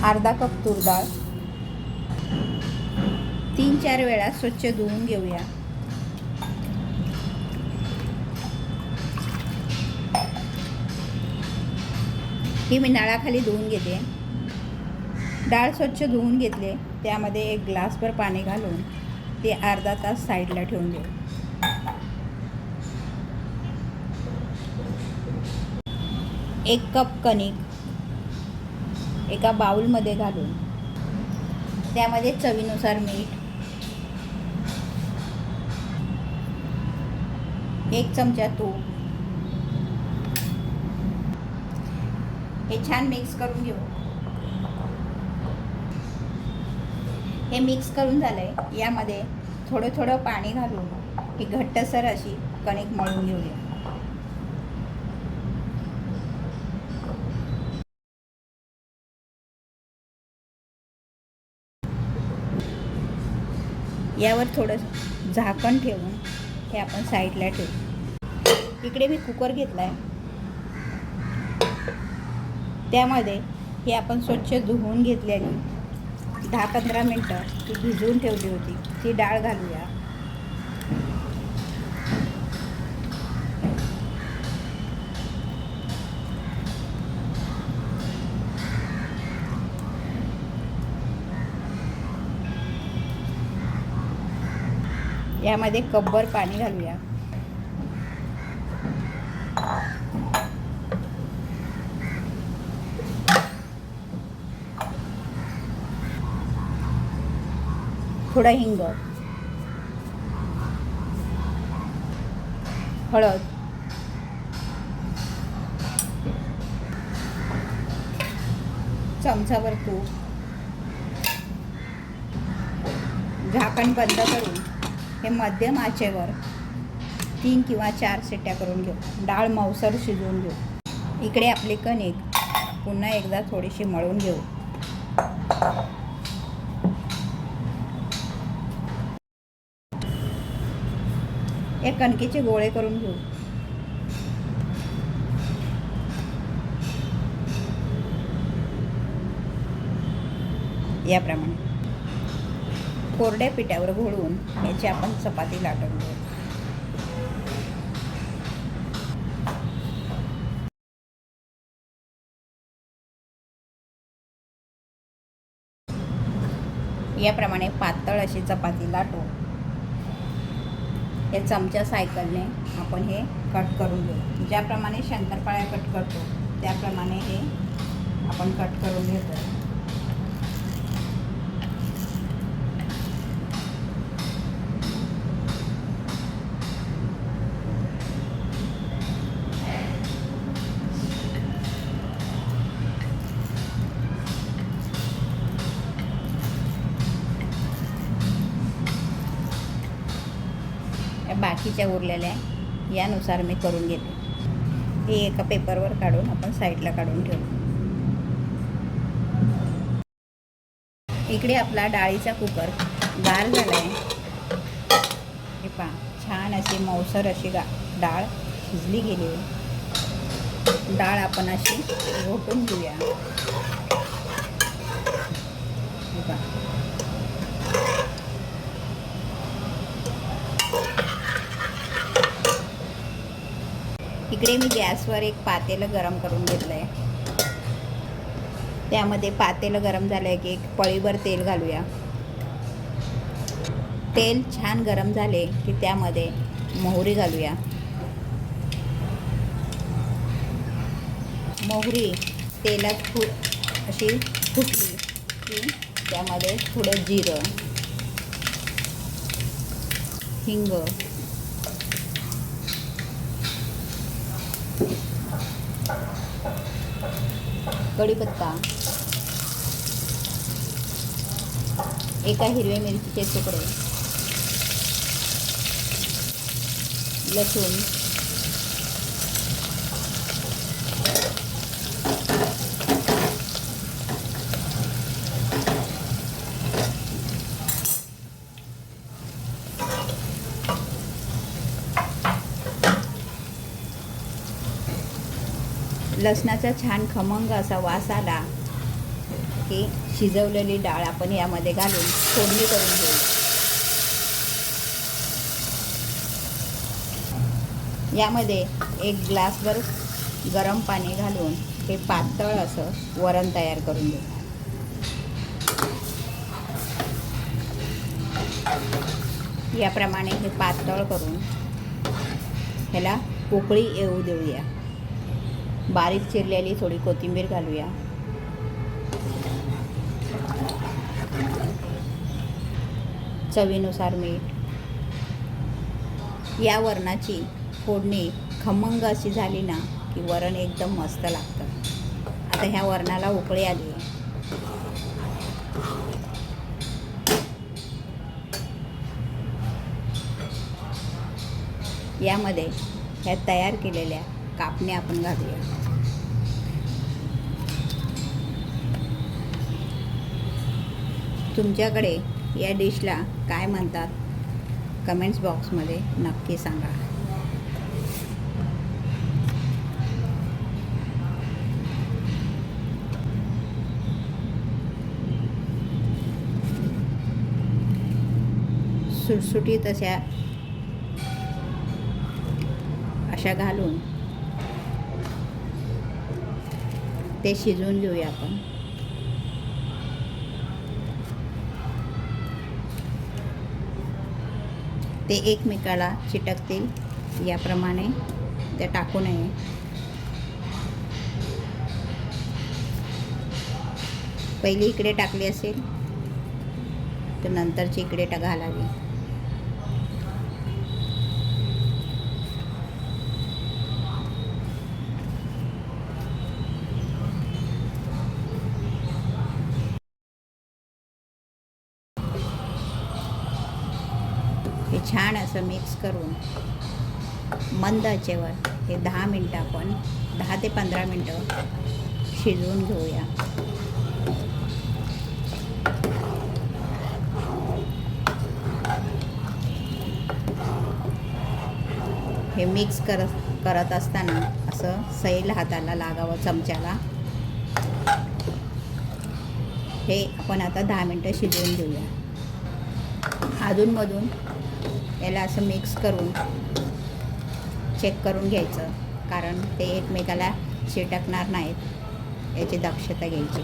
अर्धा कप तूर डाळ 3-4 वेळा स्वच्छ धुवून घेऊया. ही मी नळाखाली धुवून घेते. डाळ स्वच्छ धुवून घेतले. त्यामध्ये 1 ग्लासभर पाणी घालून ते अर्धा तास साईडला ठेवून घेऊ. 1 कप कणिक एका बाउलमध्ये घालून त्यामध्ये चवीनुसार मीठ, 1 चमचा तूप हे छान मिक्स करून घेऊ. हे मिक्स करून झालंय. यामध्ये थोडं थोडं पाणी घालून ही घट्टसर अशी कणिक मळून घेऊया. यावर थोडं झाकण ठेवून हे आपण साईडला ठेवू. इकडे मी कुकर घेतला आहे. त्यामध्ये हे आपण स्वच्छ धुवून घेतलेली 10-15 मिनटं ती भिजवून ठेवली होती ती डाळ घालूया. यामध्ये कपभर पाणी घालूया. थोडा हिंग, हळद, चमचाभर तूप, झाकण बंद करून हे मध्यम आचेवर 3 किंवा 4 शिट्ट्या करून घेऊ. डाळ मऊसर शिजवून घेऊ. इकडे आपली कणिक पुन्हा एकदा थोडीशी मळून घेऊ. हे कणकेचे गोळे करून घेऊ. याप्रमाणे कोरड्या पिठावर घोळून याची आपण चपाती लाटून घेऊ. याप्रमाणे पातळ अशी चपाती लाटू. या चमचा सायकलने आपण हे कट करून घेऊ. ज्याप्रमाणे शंकरपाळ्या कट करतो त्याप्रमाणे हे आपण कट करून घेतो. बाकीच्या उरलेल्या यानुसार मी करून घेते. हे एका पेपरवर काढून आपण साईडला काढून ठेवू. इकडे आपला डाळीचा कुकर गार झाला आहे. हे पहा छान अशी मऊसर अशी डाळ शिजली गेली. डाळ आपण अशी घोटून घेऊया. हे पहा इकडे मी गॅसवर एक पातेलं गरम करून घेतलं आहे. त्यामध्ये पातेलं गरम झालं की 1 पळीभर तेल घालूया. तेल छान गरम झाले की त्यामध्ये मोहरी घालूया. मोहरी तेलात अशी फुटली की त्यामध्ये थोडं जिरं, हिंग, कढीपत्ता, एका हिरव्या मिरचीचे तुकडे, लसूण, लसणाचा छान खमंग असा वास आला की शिजवलेली डाळ आपण यामध्ये घालून फोडणी करून घेऊ. यामध्ये 1 ग्लासभर गरम पाणी घालून हे पातळ असं वरण तयार करून घेऊ. याप्रमाणे हे पातळ करून ह्याला उकळी येऊ देऊया. बारीक चिरलेली थोडी कोथिंबीर घालूया. चवीनुसार मीठ. या वरणाची फोडणी खमंग अशी झाली ना की वरण एकदम मस्त लागतं. आता ह्या वरणाला उकळी आली आहे. यामध्ये ह्या तयार केलेल्या कापण्या आपण घालूया. तुमच्याकडे या डिशला काय म्हणतात कमेंट्स बॉक्समध्ये नक्की सांगा. सुटसुटीत अशा घालून ते शिजवून घेऊया आपण. ते एकमेकाला चिटकतील याप्रमाणे ते टाकू नये. पहिली इकडे टाकली असेल तर नंतरची इकडे घालावी. हे छान असं मिक्स करून मंद आचेवर हे 10 मिनटं आपण 10 ते 15 मिनटं शिजवून घेऊया. हे मिक्स करत असताना असं सैल हाताला लागावं चमच्याला. हे आपण आता 10 मिनटं शिजवून घेऊया. अधूनमधून याला असं मिक्स करून चेक करून घ्यायचं, कारण ते एकमेकाला चिटकणार नाहीत याची दक्षता घ्यायची.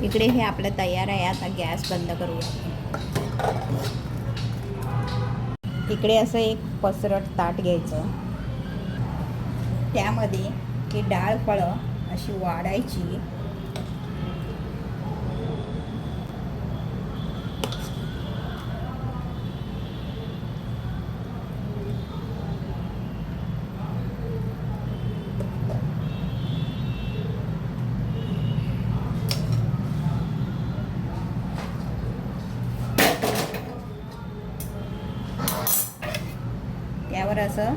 इकडे हे आपलं तयार आहे. आता गॅस बंद करूया. इकडे असं एक पसरट ताट घ्यायचं. त्यामध्ये ही डाळ फळं अशी वाढायची. त्यावर असं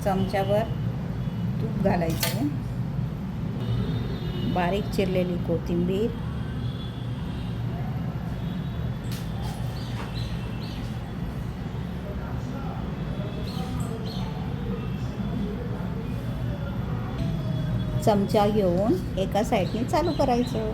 चमच्यावर तूप घालायचं. बारीक चिरलेली कोथिंबीर, चमचा घेऊन एका साईडने चालू करायचं.